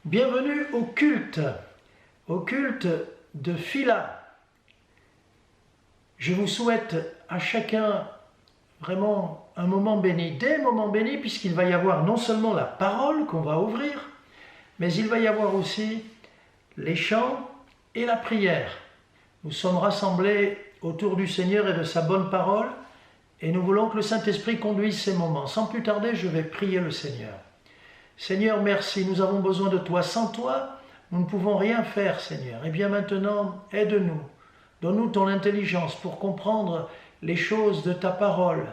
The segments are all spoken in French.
Bienvenue au culte de Phila. Je vous souhaite à chacun vraiment un moment béni, des moments bénis, puisqu'il va y avoir non seulement la parole qu'on va ouvrir, mais il va y avoir aussi les chants et la prière. Nous sommes rassemblés autour du Seigneur et de sa bonne parole, et nous voulons que le Saint-Esprit conduise ces moments. Sans plus tarder, je vais prier le Seigneur. Seigneur, merci, nous avons besoin de toi. Sans toi, nous ne pouvons rien faire, Seigneur. Et bien maintenant, aide-nous. Donne-nous ton intelligence pour comprendre les choses de ta parole.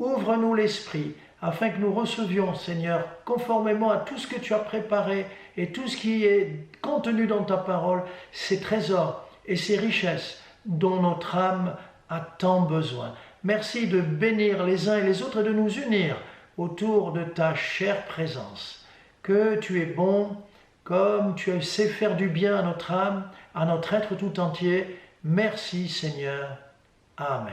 Ouvre-nous l'esprit, afin que nous recevions, Seigneur, conformément à tout ce que tu as préparé et tout ce qui est contenu dans ta parole, ces trésors et ces richesses dont notre âme a tant besoin. Merci de bénir les uns et les autres et de nous unir autour de ta chère présence. Que tu es bon, comme tu sais faire du bien à notre âme, à notre être tout entier. Merci Seigneur. Amen.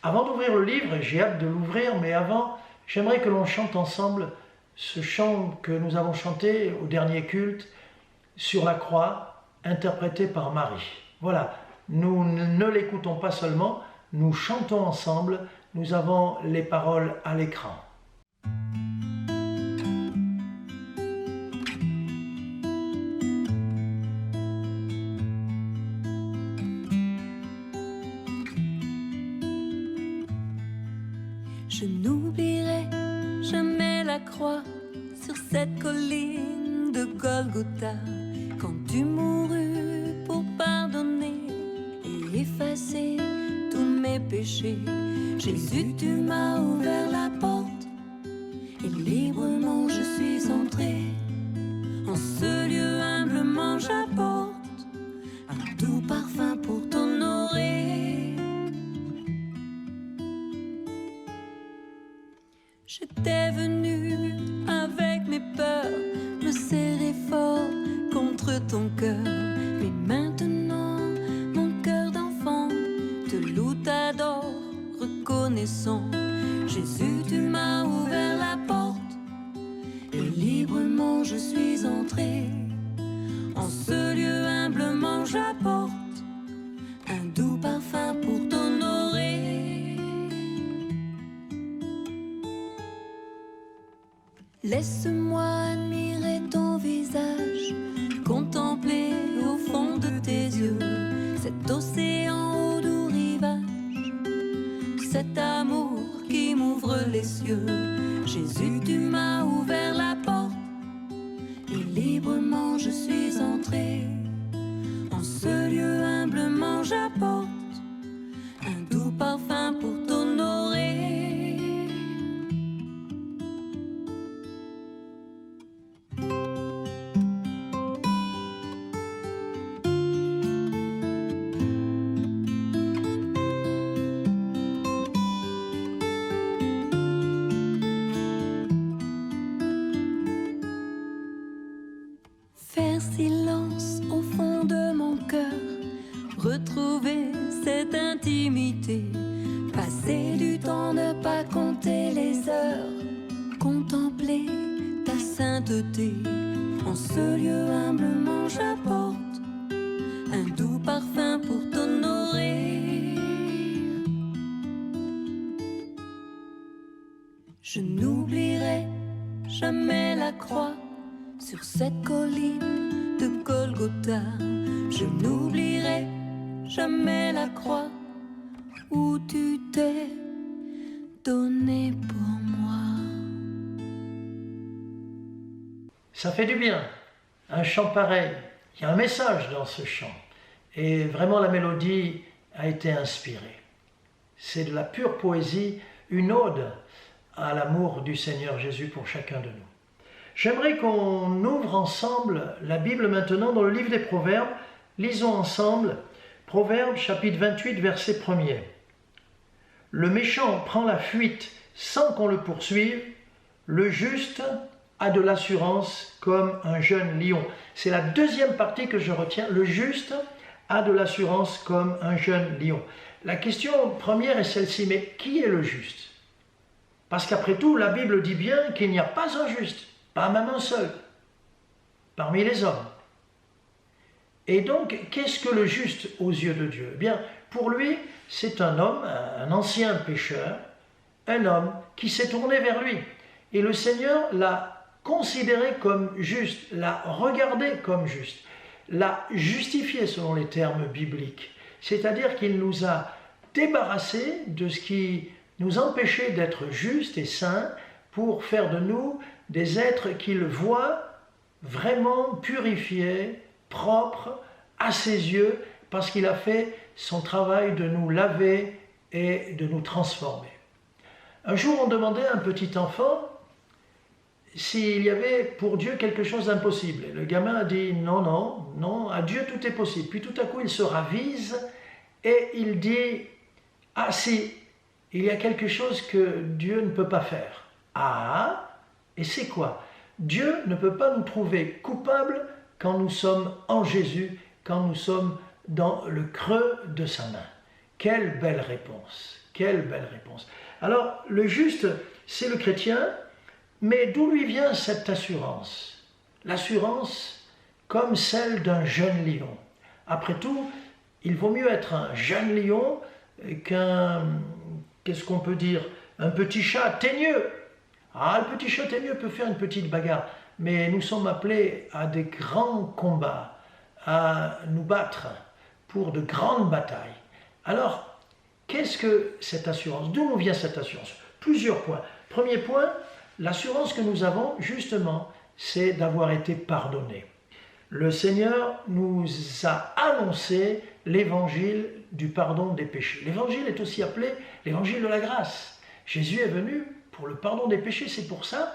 Avant d'ouvrir le livre, et j'ai hâte de l'ouvrir, mais avant, j'aimerais que l'on chante ensemble ce chant que nous avons chanté au dernier culte, sur la croix, interprété par Marie. Voilà, nous ne l'écoutons pas seulement, nous chantons ensemble, nous avons les paroles à l'écran. Je n'oublierai jamais la croix sur cette colline de Golgotha, quand tu mourus pour pardonner et effacer tous mes péchés. Jésus, tu m'as ouvert la porte et librement je suis entré. En ce lieu humblement j'apporte un doux parfum pour t'honorer. J'étais venu avec mes peurs, me serrer fort contre ton cœur. Mais maintenant, mon cœur d'enfant te loue, t'adore, reconnaissant. Jésus, tu m'as ouvert la porte et librement je suis entré. En ce lieu humblement j'apporte un doux parfum pour t'honorer. Laisse-moi admirer ton visage, contempler au fond de tes yeux cet océan au doux rivage, cet amour qui m'ouvre les cieux. Jésus, tu m'as ouvert la porte et librement je suis entré. En ce lieu humblement j'apporte un doux parfum pour t'honorer. Faire silence au fond de mon cœur, retrouver cette intimité, passer du temps, ne pas compter les heures, contempler ta sainteté. En ce lieu humblement j'apporte un doux parfum pour t'honorer. Je n'oublierai jamais la croix sur cette colline de Golgotha. Je n'oublierai jamais la croix où tu t'es donné pour moi. Ça fait du bien, un chant pareil. Il y a un message dans ce chant. Et vraiment la mélodie a été inspirée. C'est de la pure poésie, une ode à l'amour du Seigneur Jésus pour chacun de nous. J'aimerais qu'on ouvre ensemble la Bible maintenant dans le livre des Proverbes. Lisons ensemble Proverbes chapitre 28 verset 1er. Le méchant prend la fuite sans qu'on le poursuive, le juste a de l'assurance comme un jeune lion. C'est la deuxième partie que je retiens. Le juste a de l'assurance comme un jeune lion. La question première est celle-ci, mais qui est le juste? Parce qu'après tout, la Bible dit bien qu'il n'y a pas un juste, pas même un seul. parmi les hommes. Et donc, qu'est-ce que le juste aux yeux de Dieu? Eh bien, pour lui, c'est un homme, un ancien pécheur, un homme qui s'est tourné vers lui. Et le Seigneur l'a considéré comme juste, l'a regardé comme juste, l'a justifié selon les termes bibliques. C'est-à-dire qu'il nous a débarrassés de ce qui nous empêchait d'être justes et saints pour faire de nous des êtres qu'il voit vraiment purifiés, propres à ses yeux, parce qu'il a fait son travail de nous laver et de nous transformer. Un jour, on demandait à un petit enfant s'il y avait pour Dieu quelque chose d'impossible. Et le gamin a dit non, non, non, à Dieu tout est possible. Puis tout à coup, il se ravise et il dit ah si, il y a quelque chose que Dieu ne peut pas faire. Ah, et c'est quoi? Dieu ne peut pas nous trouver coupables quand nous sommes en Jésus, quand nous sommes dans le creux de sa main. Quelle belle réponse, quelle belle réponse. Alors, le juste, c'est le chrétien, mais d'où lui vient cette assurance? L'assurance comme celle d'un jeune lion. Après tout, il vaut mieux être un jeune lion qu'un, qu'est-ce qu'on peut dire, un petit chat teigneux. Ah, le petit chat teigneux peut faire une petite bagarre, mais nous sommes appelés à des grands combats, à nous battre pour de grandes batailles. Alors, qu'est-ce que cette assurance? D'où nous vient cette assurance? Plusieurs points. Premier point, l'assurance que nous avons, justement, c'est d'avoir été pardonnés. Le Seigneur nous a annoncé l'évangile du pardon des péchés. L'évangile est aussi appelé l'évangile de la grâce. Jésus est venu pour le pardon des péchés, c'est pour ça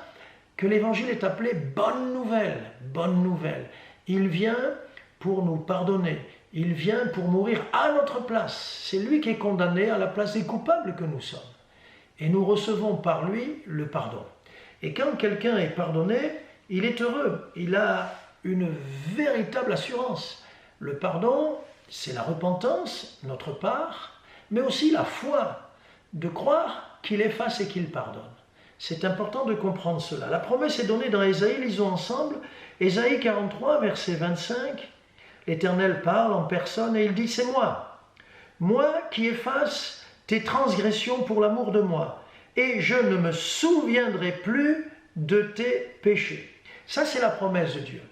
que l'évangile est appelé bonne nouvelle, bonne nouvelle. Il vient pour nous pardonner, il vient pour mourir à notre place. C'est lui qui est condamné à la place des coupables que nous sommes. Et nous recevons par lui le pardon. Et quand quelqu'un est pardonné, il est heureux, il a une véritable assurance. Le pardon, c'est la repentance, notre part, mais aussi la foi, de croire qu'il efface et qu'il pardonne. C'est important de comprendre cela. La promesse est donnée dans Ésaïe, lisons ensemble, Ésaïe 43, verset 25. L'Éternel parle en personne et il dit, c'est moi qui efface tes transgressions pour l'amour de moi, et je ne me souviendrai plus de tes péchés. Ça, c'est la promesse de Dieu.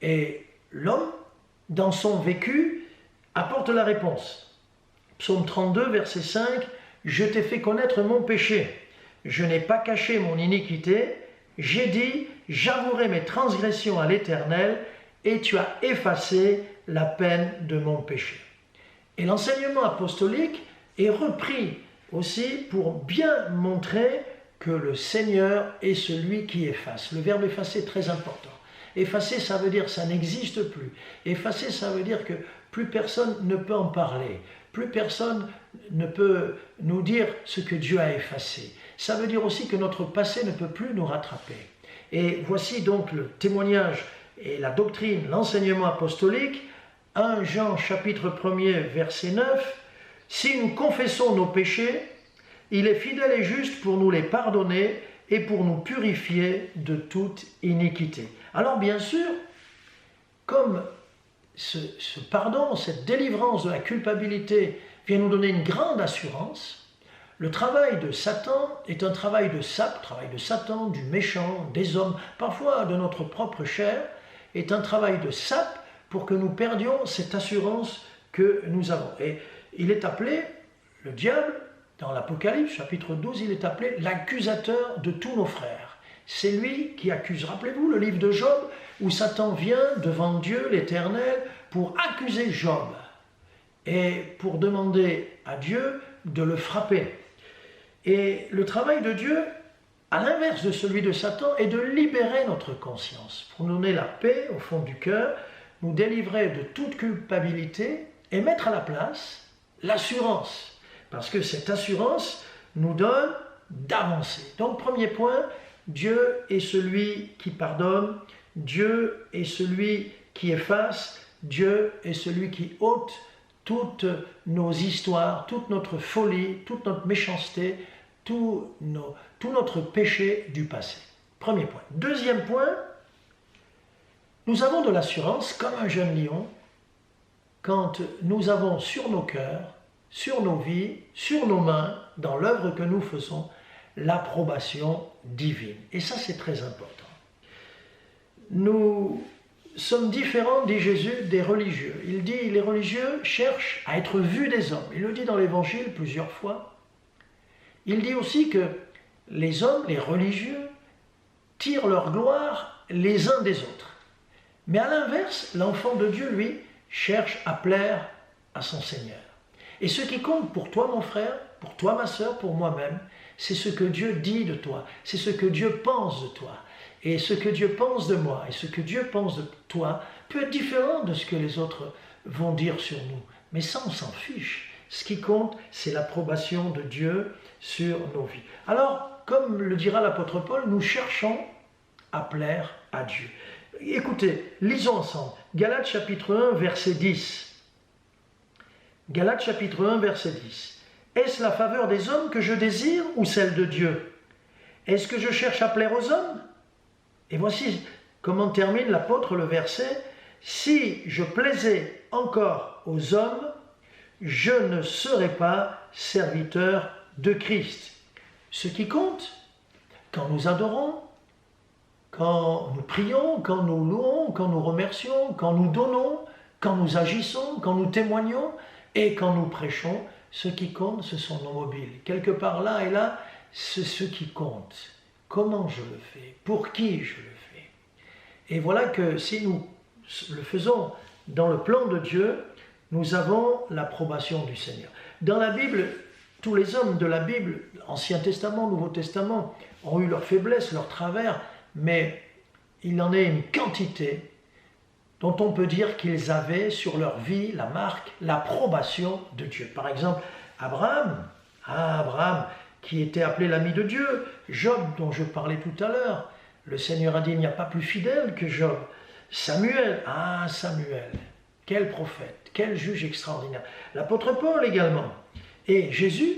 Et l'homme, dans son vécu, apporte la réponse. Psaume 32, verset 5, « Je t'ai fait connaître mon péché. Je n'ai pas caché mon iniquité. J'ai dit, j'avouerai mes transgressions à l'Éternel, et tu as effacé la peine de mon péché. » Et l'enseignement apostolique est repris aussi pour bien montrer que le Seigneur est celui qui efface. Le verbe effacer est très important. Effacer, ça veut dire ça n'existe plus. Effacer, ça veut dire que plus personne ne peut en parler. Plus personne ne peut nous dire ce que Dieu a effacé. Ça veut dire aussi que notre passé ne peut plus nous rattraper. Et voici donc le témoignage et la doctrine, l'enseignement apostolique. 1 Jean chapitre 1er verset 9. « Si nous confessons nos péchés, il est fidèle et juste pour nous les pardonner et pour nous purifier de toute iniquité. » Alors bien sûr, comme ce pardon, cette délivrance de la culpabilité vient nous donner une grande assurance, le travail de Satan est un travail de sape, travail de Satan, du méchant, des hommes, parfois de notre propre chair, est un travail de sape pour que nous perdions cette assurance que nous avons. Et il est appelé, le diable, dans l'Apocalypse, chapitre 12, il est appelé l'accusateur de tous nos frères. C'est lui qui accuse. Rappelez-vous le livre de Job, où Satan vient devant Dieu, l'Éternel, pour accuser Job et pour demander à Dieu de le frapper. Et le travail de Dieu, à l'inverse de celui de Satan, est de libérer notre conscience, pour nous donner la paix au fond du cœur, nous délivrer de toute culpabilité et mettre à la place l'assurance. Parce que cette assurance nous donne d'avancer. Donc, premier point, Dieu est celui qui pardonne, Dieu est celui qui efface, Dieu est celui qui ôte toutes nos histoires, toute notre folie, toute notre méchanceté, tout notre péché du passé. Premier point. Deuxième point, Nous avons de l'assurance, comme un jeune lion, quand nous avons sur nos cœurs, sur nos vies, sur nos mains, dans l'œuvre que nous faisons, l'approbation divine. Et ça, c'est très important. Nous sommes différents, dit Jésus, des religieux. Il dit, les religieux cherchent à être vus des hommes. Il le dit dans l'Évangile plusieurs fois. Il dit aussi que les hommes, les religieux, tirent leur gloire les uns des autres. Mais à l'inverse, l'enfant de Dieu, lui, cherche à plaire à son Seigneur. Et ce qui compte pour toi, mon frère, pour toi, ma sœur, pour moi-même, c'est ce que Dieu dit de toi, c'est ce que Dieu pense de toi. Et ce que Dieu pense de moi et ce que Dieu pense de toi peut être différent de ce que les autres vont dire sur nous. Mais ça, on s'en fiche. Ce qui compte, c'est l'approbation de Dieu sur nos vies. Alors, comme le dira l'apôtre Paul, nous cherchons à plaire à Dieu. Écoutez, lisons ensemble. Galates chapitre 1, verset 10. Galates chapitre 1, verset 10. Est-ce la faveur des hommes que je désire ou celle de Dieu? Est-ce que je cherche à plaire aux hommes? Et voici comment termine l'apôtre le verset. Si je plaisais encore aux hommes, je ne serais pas serviteur de Christ. Ce qui compte, quand nous adorons, quand nous prions, quand nous louons, quand nous remercions, quand nous donnons, quand nous agissons, quand nous témoignons et quand nous prêchons, ce qui compte, ce sont nos mobiles. Quelque part là et là, c'est ce qui compte. Comment je le fais? Pour qui je le fais? Et voilà que si nous le faisons dans le plan de Dieu, nous avons l'approbation du Seigneur. Dans la Bible, tous les hommes de la Bible, Ancien Testament, Nouveau Testament, ont eu leurs faiblesses, leurs travers, mais il en est une quantité dont on peut dire qu'ils avaient sur leur vie la marque, l'approbation de Dieu. Par exemple, Abraham qui était appelé l'ami de Dieu, Job dont je parlais tout à l'heure, le Seigneur a dit il n'y a pas plus fidèle que Job. Samuel, Samuel, quel prophète, quel juge extraordinaire. L'apôtre Paul également. Et Jésus,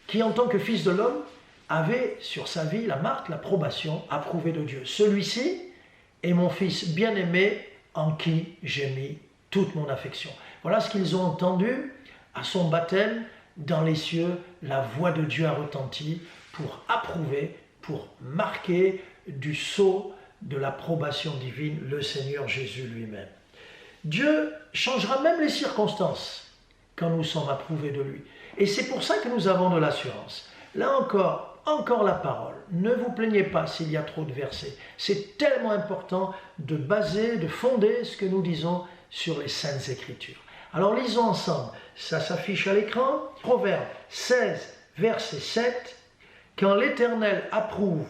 qui en tant que fils de l'homme, avait sur sa vie la marque, l'approbation approuvée de Dieu. Celui-ci est mon fils bien-aimé en qui j'ai mis toute mon affection. Voilà ce qu'ils ont entendu à son baptême. Dans les cieux, la voix de Dieu a retenti pour approuver, pour marquer du sceau de l'approbation divine le Seigneur Jésus lui-même. Dieu changera même les circonstances quand nous sommes approuvés de lui. Et c'est pour ça que nous avons de l'assurance. Là encore la parole. Ne vous plaignez pas s'il y a trop de versets. C'est tellement important de baser, de fonder ce que nous disons sur les Saintes Écritures. Alors lisons ensemble, ça s'affiche à l'écran, Proverbe 16, verset 7. Quand l'Éternel approuve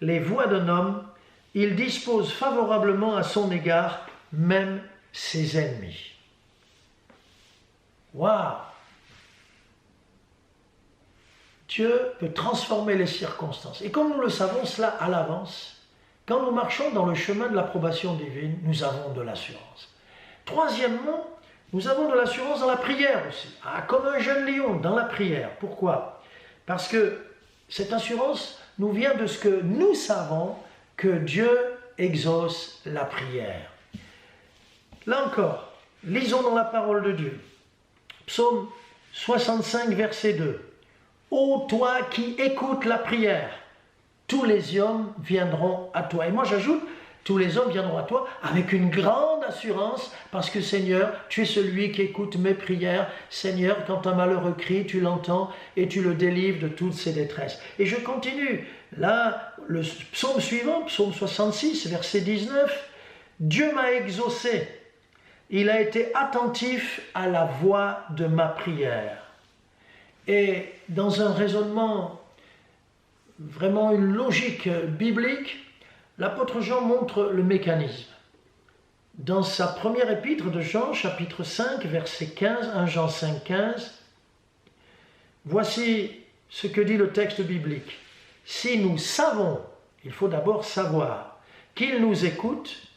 les voies d'un homme, il dispose favorablement à son égard même ses ennemis. Waouh! Dieu peut transformer les circonstances. Et comme nous le savons cela à l'avance, quand nous marchons dans le chemin de l'approbation divine, nous avons de l'assurance. Troisièmement, nous avons de l'assurance dans la prière aussi. Comme un jeune lion dans la prière. Pourquoi? Parce que cette assurance nous vient de ce que nous savons que Dieu exauce la prière. Là encore, lisons dans la parole de Dieu. Psaume 65, verset 2. Ô toi qui écoutes la prière, tous les hommes viendront à toi. Et moi j'ajoute, tous les hommes viendront à toi avec une grande assurance, parce que Seigneur, tu es celui qui écoute mes prières. Seigneur, quand un malheureux crie, tu l'entends et tu le délivres de toutes ses détresses. Et je continue. Là, le psaume suivant, psaume 66, verset 19. Dieu m'a exaucé. Il a été attentif à la voix de ma prière. Et dans un raisonnement, vraiment une logique biblique, l'apôtre Jean montre le mécanisme. Dans sa première épître de Jean, chapitre 5, verset 15, 1 Jean 5, 15, voici ce que dit le texte biblique. Si nous savons, il faut d'abord savoir, qu'il nous écoute,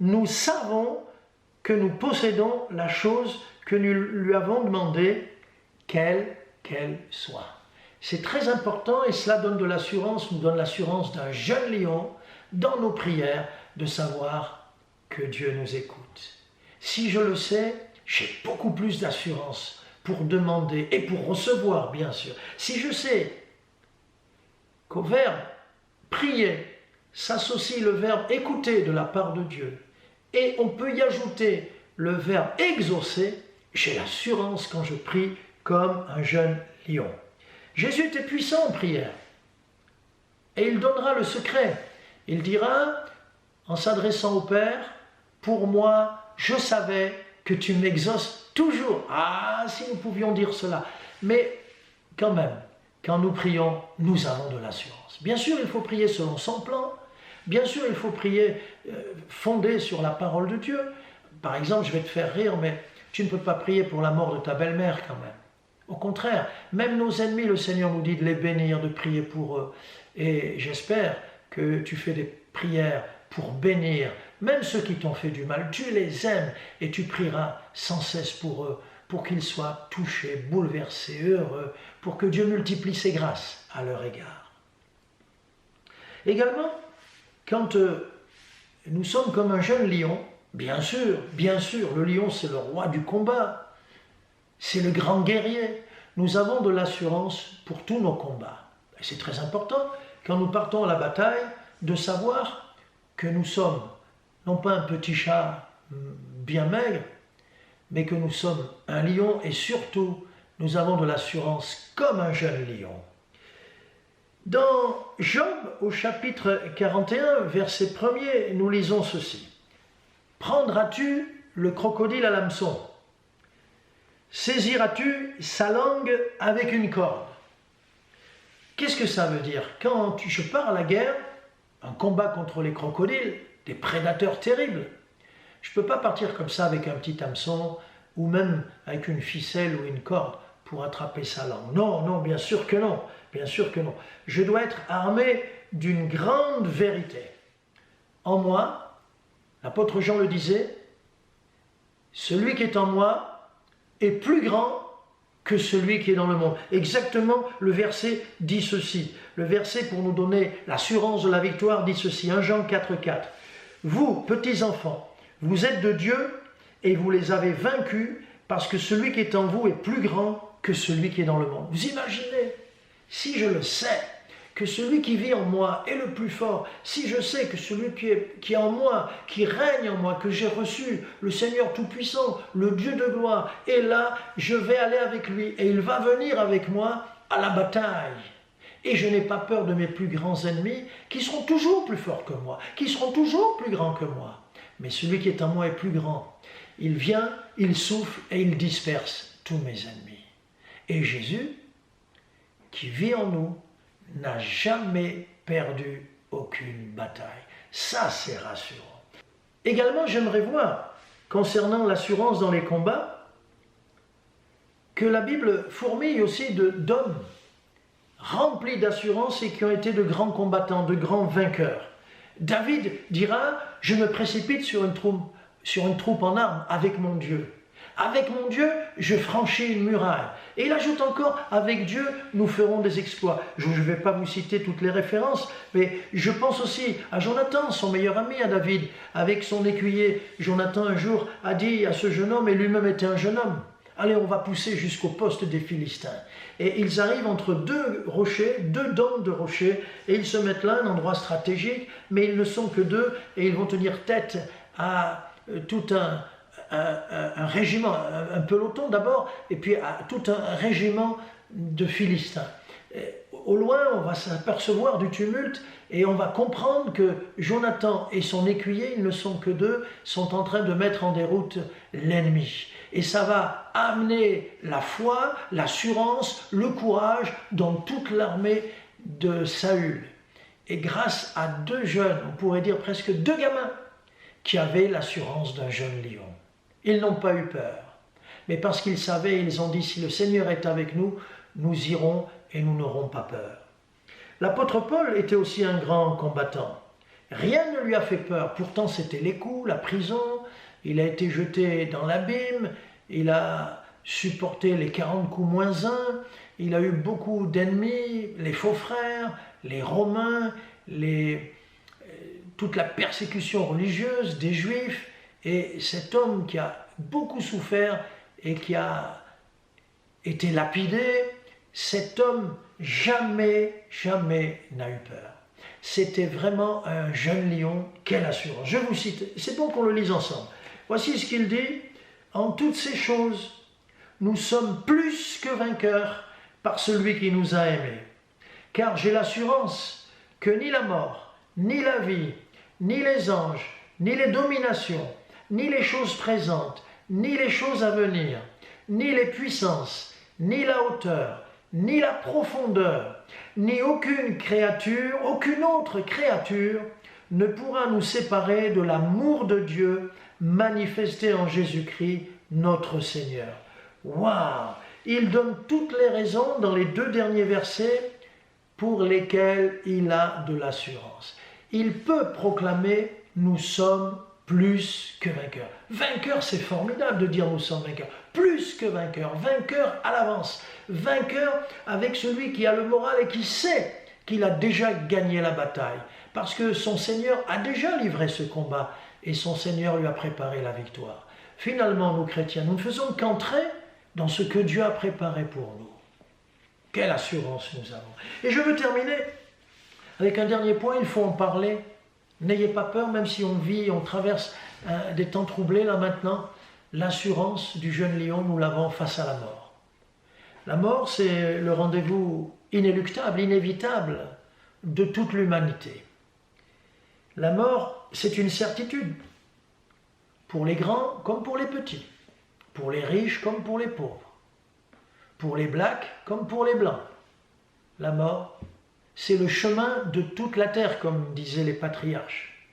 nous savons que nous possédons la chose que nous lui avons demandé, quelle qu'elle soit. C'est très important et cela donne de l'assurance, nous donne l'assurance d'un jeune lion dans nos prières de savoir que Dieu nous écoute. Si je le sais, j'ai beaucoup plus d'assurance pour demander et pour recevoir, bien sûr. Si je sais qu'au verbe prier s'associe le verbe écouter de la part de Dieu, et on peut y ajouter le verbe exaucer, j'ai l'assurance quand je prie comme un jeune lion. Jésus était puissant en prière, et il donnera le secret. Il dira, en s'adressant au Père, pour moi, je savais que tu m'exauces toujours. Ah, si nous pouvions dire cela. Mais quand même, quand nous prions, nous avons de l'assurance. Bien sûr, il faut prier selon son plan. Bien sûr, il faut prier fondé sur la parole de Dieu. Par exemple, je vais te faire rire, mais tu ne peux pas prier pour la mort de ta belle-mère quand même. Au contraire, même nos ennemis, le Seigneur nous dit de les bénir, de prier pour eux. Et j'espère que tu fais des prières pour bénir même ceux qui t'ont fait du mal. Tu les aimes et tu prieras sans cesse pour eux, pour qu'ils soient touchés, bouleversés, heureux, pour que Dieu multiplie ses grâces à leur égard. Également, quand nous sommes comme un jeune lion, bien sûr, le lion c'est le roi du combat, c'est le grand guerrier. Nous avons de l'assurance pour tous nos combats. Et c'est très important, quand nous partons à la bataille, de savoir que nous sommes, non pas un petit chat bien maigre, mais que nous sommes un lion et surtout, nous avons de l'assurance comme un jeune lion. Dans Job, au chapitre 41, verset 1er, nous lisons ceci. « Prendras-tu le crocodile à l'hameçon? Saisiras-tu sa langue avec une corde ?» Qu'est-ce que ça veut dire? Quand je pars à la guerre, un combat contre les crocodiles, des prédateurs terribles, je ne peux pas partir comme ça avec un petit hameçon ou même avec une ficelle ou une corde pour attraper sa langue. Non, bien sûr que non. Bien sûr que non. Je dois être armé d'une grande vérité. En moi, l'apôtre Jean le disait, celui qui est en moi est plus grand que celui qui est dans le monde. Exactement, le verset dit ceci. Le verset pour nous donner l'assurance de la victoire dit ceci. 1 Jean 4,4. Vous, petits enfants, vous êtes de Dieu et vous les avez vaincus parce que celui qui est en vous est plus grand que celui qui est dans le monde. Vous imaginez, si je le sais, que celui qui vit en moi est le plus fort, si je sais que celui qui est en moi, qui règne en moi, que j'ai reçu, le Seigneur Tout-Puissant, le Dieu de gloire, est là, je vais aller avec lui et il va venir avec moi à la bataille. Et je n'ai pas peur de mes plus grands ennemis qui seront toujours plus forts que moi, qui seront toujours plus grands que moi. Mais celui qui est en moi est plus grand. Il vient, il souffle et il disperse tous mes ennemis. Et Jésus, qui vit en nous, n'a jamais perdu aucune bataille. Ça, c'est rassurant. Également, j'aimerais voir, concernant l'assurance dans les combats, que la Bible fourmille aussi d'hommes remplis d'assurance et qui ont été de grands combattants, de grands vainqueurs. David dira, je me précipite sur une troupe en armes avec mon Dieu. Avec mon Dieu, je franchis une muraille. Et il ajoute encore, avec Dieu, nous ferons des exploits. Je ne vais pas vous citer toutes les références, mais je pense aussi à Jonathan, son meilleur ami à David, avec son écuyer. Jonathan, un jour, a dit à ce jeune homme, et lui-même était un jeune homme, allez, on va pousser jusqu'au poste des Philistins. Et ils arrivent entre deux rochers, deux dômes de rochers, et ils se mettent là, un endroit stratégique, mais ils ne sont que deux, et ils vont tenir tête à tout un régiment, un peloton d'abord, et puis à tout un régiment de Philistins. Et au loin, on va s'apercevoir du tumulte et on va comprendre que Jonathan et son écuyer, ils ne sont que deux, sont en train de mettre en déroute l'ennemi. Et ça va amener la foi, l'assurance, le courage dans toute l'armée de Saül. Et grâce à deux jeunes, on pourrait dire presque deux gamins, qui avaient l'assurance d'un jeune lion. Ils n'ont pas eu peur, mais parce qu'ils savaient, ils ont dit, si le Seigneur est avec nous, nous irons et nous n'aurons pas peur. L'apôtre Paul était aussi un grand combattant. Rien ne lui a fait peur, pourtant c'était les coups, la prison, il a été jeté dans l'abîme, il a supporté les 40 coups moins un, il a eu beaucoup d'ennemis, les faux frères, les Romains, toute la persécution religieuse des Juifs. Et cet homme qui a beaucoup souffert et qui a été lapidé, cet homme jamais n'a eu peur. C'était vraiment un jeune lion, quelle assurance. Je vous cite, c'est bon qu'on le lise ensemble. Voici ce qu'il dit, en toutes ces choses, nous sommes plus que vainqueurs par celui qui nous a aimés. Car j'ai l'assurance que ni la mort, ni la vie, ni les anges, ni les dominations, ni les choses présentes, ni les choses à venir, ni les puissances, ni la hauteur, ni la profondeur, ni aucune autre créature ne pourra nous séparer de l'amour de Dieu manifesté en Jésus-Christ, notre Seigneur. Waouh! Il donne toutes les raisons dans les 2 derniers versets pour lesquels il a de l'assurance. Il peut proclamer « nous sommes plus que vainqueurs ». Vainqueurs, c'est formidable de dire « nous sommes vainqueurs ». Plus que vainqueurs, vainqueurs à l'avance, vainqueurs avec celui qui a le moral et qui sait qu'il a déjà gagné la bataille. Parce que son Seigneur a déjà livré ce combat et son Seigneur lui a préparé la victoire. Finalement, nous chrétiens, nous ne faisons qu'entrer dans ce que Dieu a préparé pour nous. Quelle assurance nous avons. Et je veux terminer avec un dernier point, il faut en parler. N'ayez pas peur, même si on traverse des temps troublés là maintenant. L'assurance du jeune lion, nous l'avons face à la mort. La mort, c'est le rendez-vous inéluctable, inévitable de toute l'humanité. La mort, c'est une certitude, pour les grands comme pour les petits, pour les riches comme pour les pauvres, pour les blacks comme pour les blancs. La mort, c'est le chemin de toute la terre, comme disaient les patriarches.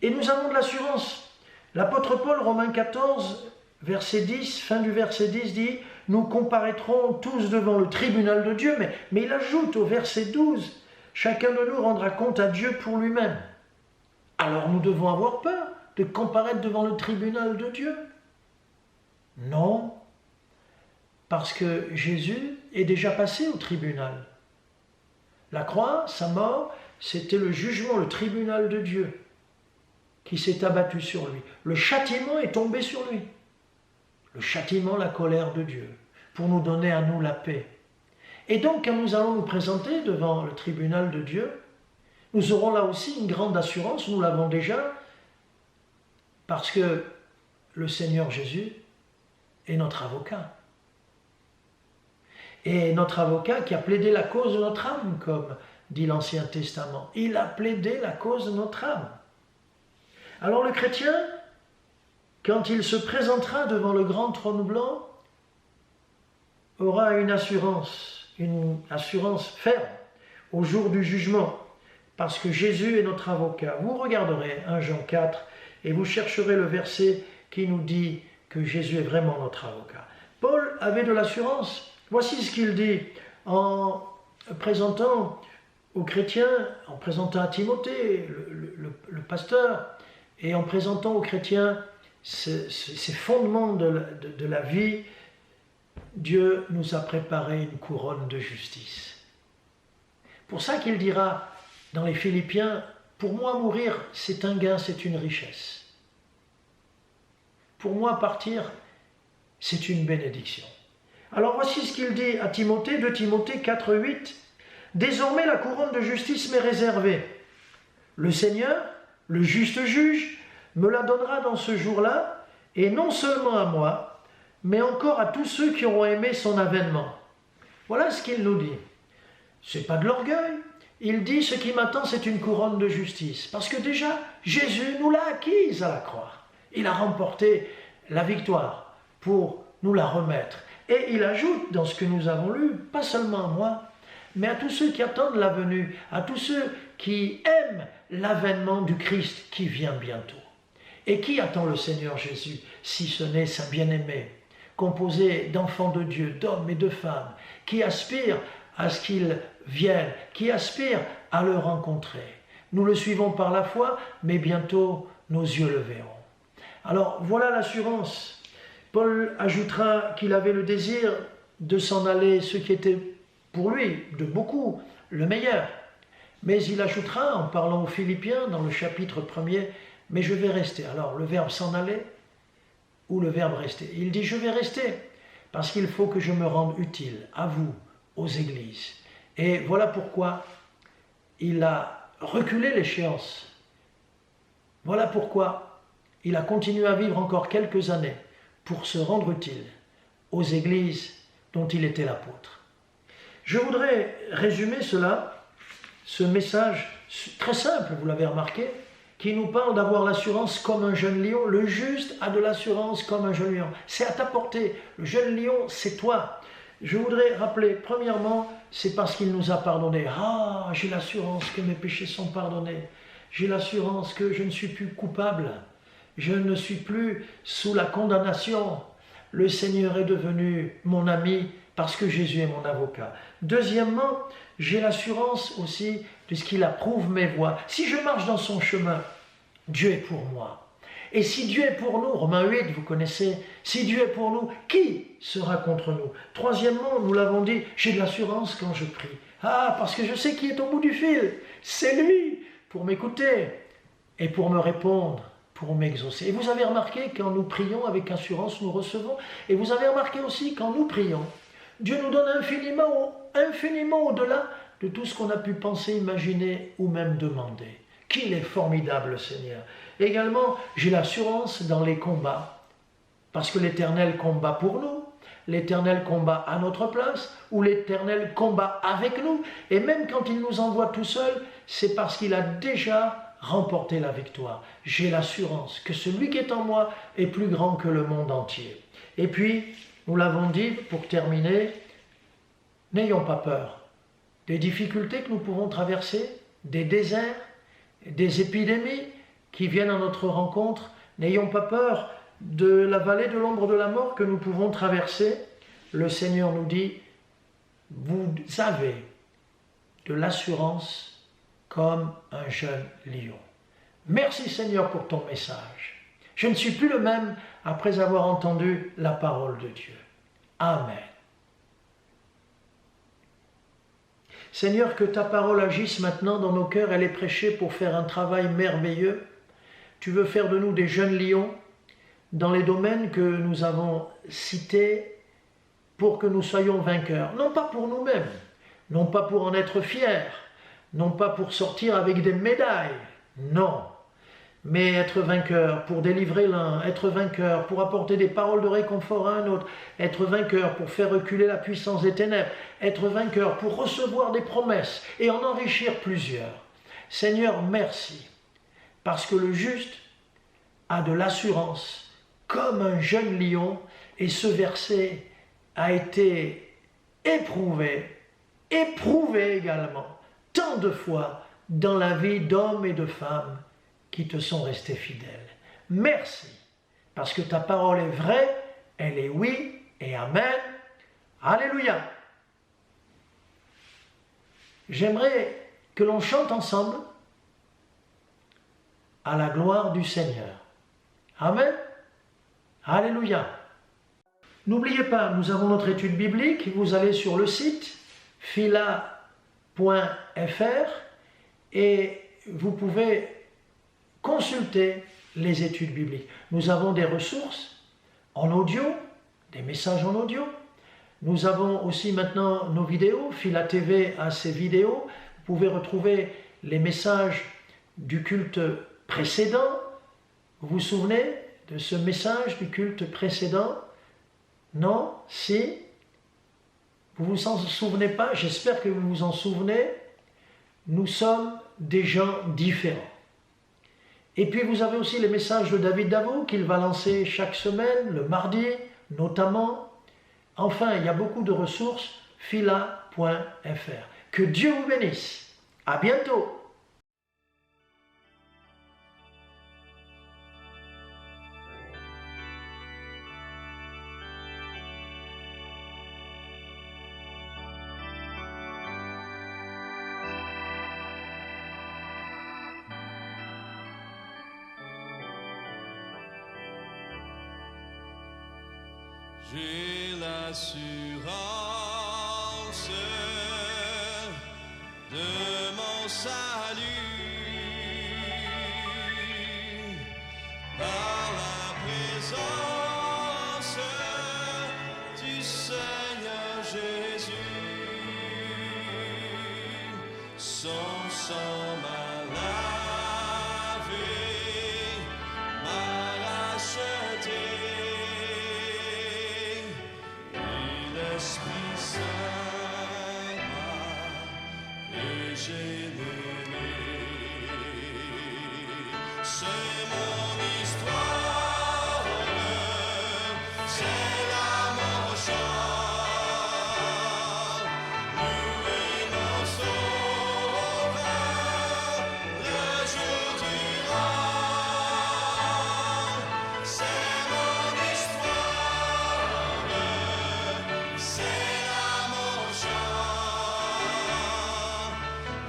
Et nous avons de l'assurance. L'apôtre Paul, Romains 14, verset 10, fin du verset 10, dit « Nous comparaîtrons tous devant le tribunal de Dieu », mais il ajoute au verset 12 « Chacun de nous rendra compte à Dieu pour lui-même ». Alors nous devons avoir peur de comparaître devant le tribunal de Dieu? Non, parce que Jésus est déjà passé au tribunal. La croix, sa mort, c'était le jugement, le tribunal de Dieu qui s'est abattu sur lui. Le châtiment est tombé sur lui. Le châtiment, la colère de Dieu, pour nous donner à nous la paix. Et donc, quand nous allons nous présenter devant le tribunal de Dieu, nous aurons là aussi une grande assurance, nous l'avons déjà, parce que le Seigneur Jésus est notre avocat. Et notre avocat qui a plaidé la cause de notre âme, comme dit l'Ancien Testament. Il a plaidé la cause de notre âme. Alors le chrétien, quand il se présentera devant le grand trône blanc, aura une assurance ferme au jour du jugement, parce que Jésus est notre avocat. Vous regarderez 1 Jean 4 et vous chercherez le verset qui nous dit que Jésus est vraiment notre avocat. Paul avait de l'assurance. Voici ce qu'il dit en présentant aux chrétiens, en présentant à Timothée, le pasteur, et en présentant aux chrétiens ces fondements de la vie. Dieu nous a préparé une couronne de justice. Pour ça qu'il dira dans les Philippiens, pour moi mourir c'est un gain, c'est une richesse. Pour moi partir c'est une bénédiction. Alors voici ce qu'il dit à Timothée, 2 Timothée 4, 8. Désormais la couronne de justice m'est réservée. Le Seigneur, le juste juge, me la donnera dans ce jour-là, et non seulement à moi, mais encore à tous ceux qui auront aimé son avènement. Voilà ce qu'il nous dit. Ce n'est pas de l'orgueil. Il dit, ce qui m'attend, c'est une couronne de justice. Parce que déjà, Jésus nous l'a acquise à la croix. Il a remporté la victoire pour nous la remettre. Et il ajoute dans ce que nous avons lu, pas seulement à moi, mais à tous ceux qui attendent la venue, à tous ceux qui aiment l'avènement du Christ qui vient bientôt. Et qui attend le Seigneur Jésus, si ce n'est sa bien-aimée, composée d'enfants de Dieu, d'hommes et de femmes, qui aspirent à ce qu'il vienne, qui aspirent à le rencontrer. Nous le suivons par la foi, mais bientôt nos yeux le verront. Alors voilà l'assurance. Paul ajoutera qu'il avait le désir de s'en aller, ce qui était pour lui, de beaucoup, le meilleur. Mais il ajoutera, en parlant aux Philippiens, dans le chapitre 1er, mais je vais rester. Alors le verbe s'en aller ou le verbe rester? Il dit je vais rester parce qu'il faut que je me rende utile à vous, aux églises. Et voilà pourquoi il a reculé l'échéance. Voilà pourquoi il a continué à vivre encore quelques années pour se rendre utile aux églises dont il était l'apôtre. Je voudrais résumer cela, ce message très simple, vous l'avez remarqué, qui nous parle d'avoir l'assurance comme un jeune lion. Le juste a de l'assurance comme un jeune lion. C'est à ta portée. Le jeune lion, c'est toi. Je voudrais rappeler, premièrement, c'est parce qu'il nous a pardonné. Ah, j'ai l'assurance que mes péchés sont pardonnés. J'ai l'assurance que je ne suis plus coupable. Je ne suis plus sous la condamnation. Le Seigneur est devenu mon ami parce que Jésus est mon avocat. Deuxièmement, j'ai l'assurance aussi de ce qu'il approuve mes voies. Si je marche dans son chemin, Dieu est pour moi. Et si Dieu est pour nous, Romains 8, vous connaissez, si Dieu est pour nous, qui sera contre nous? Troisièmement, nous l'avons dit, j'ai de l'assurance quand je prie. Ah, parce que je sais qui est au bout du fil. C'est lui pour m'écouter et pour me répondre, pour m'exaucer. Et vous avez remarqué, quand nous prions avec assurance, nous recevons. Et vous avez remarqué aussi, quand nous prions, Dieu nous donne infiniment au-delà de tout ce qu'on a pu penser, imaginer ou même demander. Qu'il est formidable, le Seigneur. Également, j'ai l'assurance dans les combats, parce que l'Éternel combat pour nous, l'Éternel combat à notre place, ou l'Éternel combat avec nous. Et même quand il nous envoie tout seul, c'est parce qu'il a déjà remporté la victoire. J'ai l'assurance que celui qui est en moi est plus grand que le monde entier. Et puis, nous l'avons dit, pour terminer, n'ayons pas peur des difficultés que nous pouvons traverser, des déserts, des épidémies qui viennent à notre rencontre. N'ayons pas peur de la vallée de l'ombre de la mort que nous pouvons traverser. Le Seigneur nous dit, vous avez de l'assurance comme un jeune lion. Merci Seigneur pour ton message. Je ne suis plus le même après avoir entendu la parole de Dieu. Amen. Seigneur, que ta parole agisse maintenant dans nos cœurs. Elle est prêchée pour faire un travail merveilleux. Tu veux faire de nous des jeunes lions dans les domaines que nous avons cités pour que nous soyons vainqueurs. Non pas pour nous-mêmes, non pas pour en être fiers, non pas pour sortir avec des médailles, non. Mais être vainqueur pour délivrer l'un, être vainqueur pour apporter des paroles de réconfort à un autre, être vainqueur pour faire reculer la puissance des ténèbres, être vainqueur pour recevoir des promesses et en enrichir plusieurs. Seigneur, merci, parce que le juste a de l'assurance comme un jeune lion, et ce verset a été éprouvé également, tant de fois dans la vie d'hommes et de femmes qui te sont restés fidèles. Merci, parce que ta parole est vraie, elle est oui et amen. Alléluia. J'aimerais que l'on chante ensemble à la gloire du Seigneur. Amen. Alléluia. N'oubliez pas, nous avons notre étude biblique. Vous allez sur le site phila.fr et vous pouvez consulter les études bibliques. Nous avons des ressources en audio, des messages en audio. Nous avons aussi maintenant nos vidéos. Phila TV a ses vidéos. Vous pouvez retrouver les messages du culte précédent. Vous vous souvenez de ce message du culte précédent? Non? Si? Vous ne vous en souvenez pas? J'espère que vous vous en souvenez. Nous sommes des gens différents. Et puis vous avez aussi les messages de David Davo qu'il va lancer chaque semaine, le mardi notamment. Enfin, il y a beaucoup de ressources, phila.fr. Que Dieu vous bénisse. À bientôt. J'ai l'assurance de mon salut. son sang m'a lavé, m'a racheté, et l'Esprit Saint m'a régénéré. C'est mon histoire, c'est l'amour chant, louer mon sauveur, le jour durant. C'est mon histoire, c'est l'amour chant,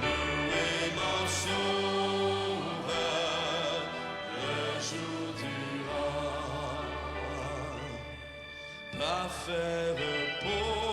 louer mon sauveur, le jour durant. Parfait repos